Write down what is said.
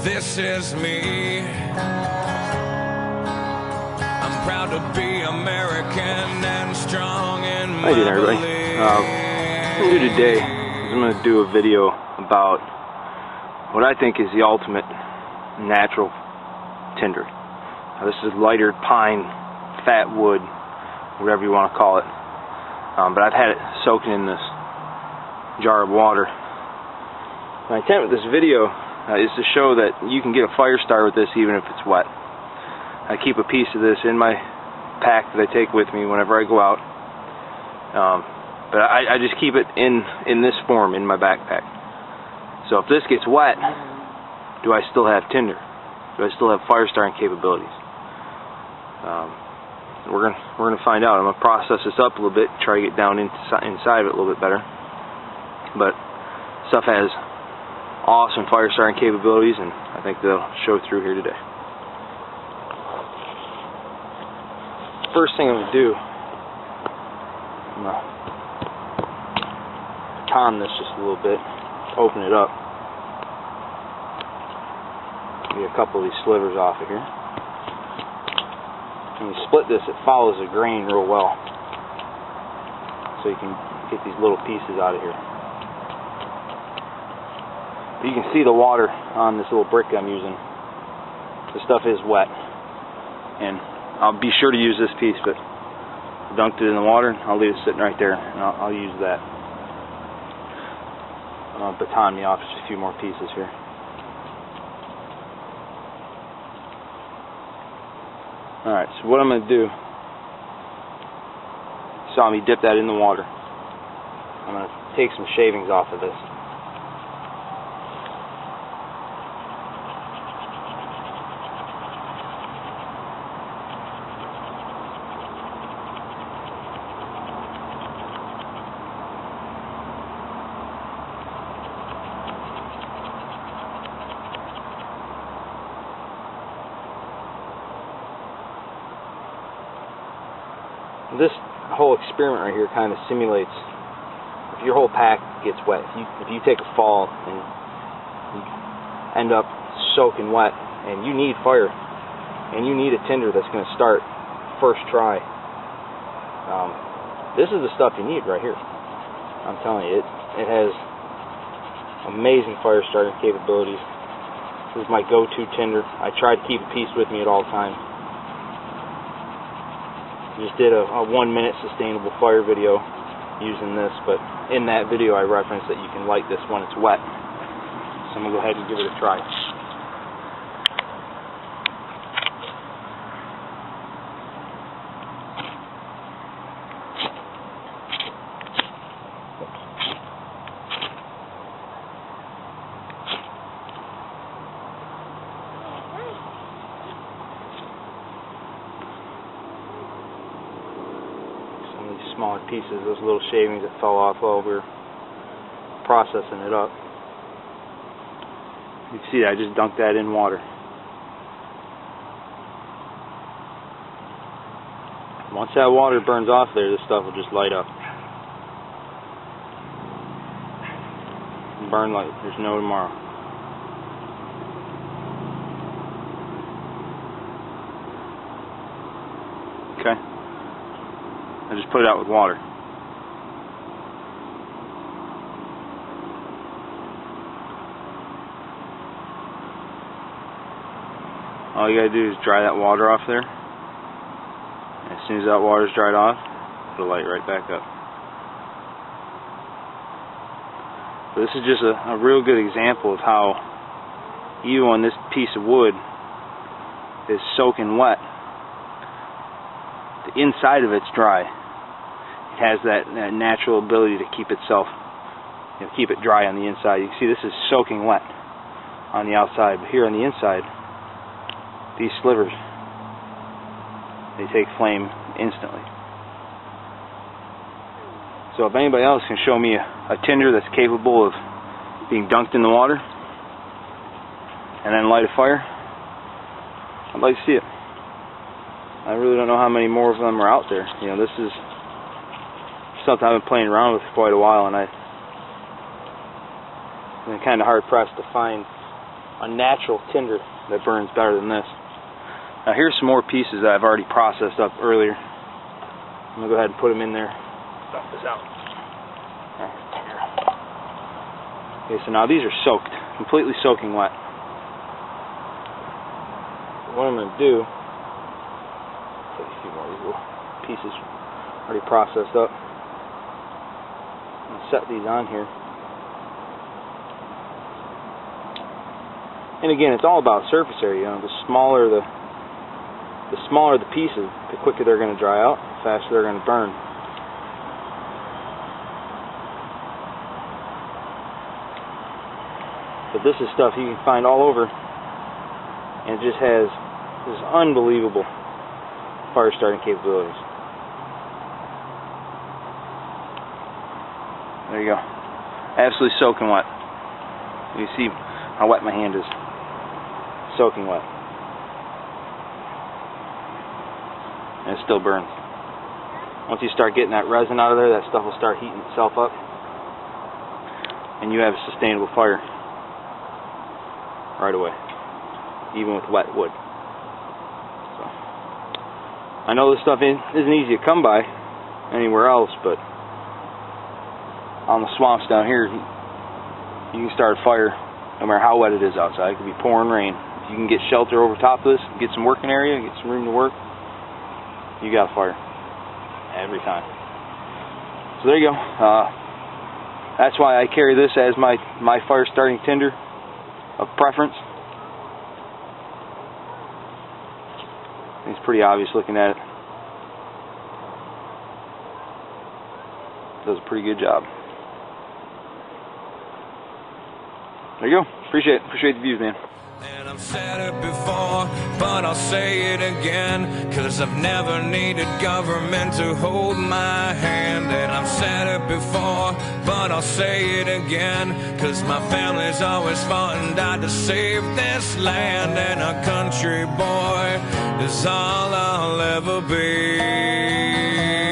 This is me. I'm proud to be American and strong in my How you doing, everybody? What I'm going to do today is I'm going to do a video about what I think is the ultimate natural tinder. Now, this is lighter pine, fat wood, whatever you want to call it. But I've had it soaking in this jar of water. My intent with this video is to show that you can get a fire starter with this even if it's wet. I keep a piece of this in my pack that I take with me whenever I go out. But I just keep it in this form in my backpack. So if this gets wet, do I still have tinder? Do I still have fire starting capabilities? We're gonna find out. I'm gonna process this up a little bit, try to get down inside of it a little bit better. But stuff has awesome fire starting capabilities, and I think they'll show through here today. First thing I'm gonna do, I'm gonna baton this just a little bit, open it up, get a couple of these slivers off of here. When you split this, it follows the grain real well, so you can get these little pieces out of here. But you can see the water on this little brick I'm using. The stuff is wet, and I'll be sure to use this piece, but I dunked it in the water, and I'll leave it sitting right there, and I'll use that. I'll baton me off just a few more pieces here. Alright, so what I'm going to do, you saw me dip that in the water. I'm going to take some shavings off of this. This whole experiment right here kind of simulates if your whole pack gets wet. If you take a fall and you end up soaking wet, and you need fire, and you need a tinder that's going to start first try, this is the stuff you need right here. I'm telling you, it has amazing fire starting capabilities. This is my go-to tinder. I try to keep a piece with me at all times. Just did a 1-minute sustainable fire video using this, but in that video I referenced that you can light this when it's wet. So I'm going to go ahead and give it a try. Smaller pieces, those little shavings that fell off while we were processing it up. You can see that I just dunked that in water. Once that water burns off there, this stuff will just light up. Burn like there's no tomorrow. Okay. I just put it out with water. All you gotta do is dry that water off there. As soon as that water's dried off, it'll light right back up. So this is just a real good example of how even when this piece of wood is soaking wet, the inside of it's dry. It has that natural ability to keep itself, keep it dry on the inside. You can see this is soaking wet on the outside, but here on the inside, these slivers, they take flame instantly. So if anybody else can show me a tinder that's capable of being dunked in the water and then light a fire, I'd like to see it. I really don't know how many more of them are out there. This is something I've been playing around with for quite a while, and I've been kind of hard pressed to find a natural tinder that burns better than this. Now here's some more pieces that I've already processed up earlier. I'm going to go ahead and put them in there. Dump this out. Okay, so now these are soaked, completely soaking wet. What I'm going to do, take a few more of these little pieces already processed up. I'm going to set these on here. And again, it's all about surface area. You know, the smaller the pieces, the quicker they're going to dry out, the faster they're going to burn. But this is stuff you can find all over, and it just has this unbelievable fire starting capabilities. There you go. Absolutely soaking wet. You see how wet my hand is. Soaking wet. And it still burns. Once you start getting that resin out of there, that stuff will start heating itself up, and you have a sustainable fire right away, even with wet wood. So, I know this stuff isn't easy to come by anywhere else, but on the swamps down here, you can start a fire no matter how wet it is outside. It could be pouring rain. If you can get shelter over top of this, get some working area, get some room to work, you got a fire every time. So there you go. That's why I carry this as my fire starting tinder of preference. It's pretty obvious looking at it. Does a pretty good job. There you go. Appreciate the views, man. And I've said it before, but I'll say it again, 'cause I've never needed government to hold my hand. And I've said it before, but I'll say it again, 'cause my family's always fought and died to save this land. And a country boy is all I'll ever be.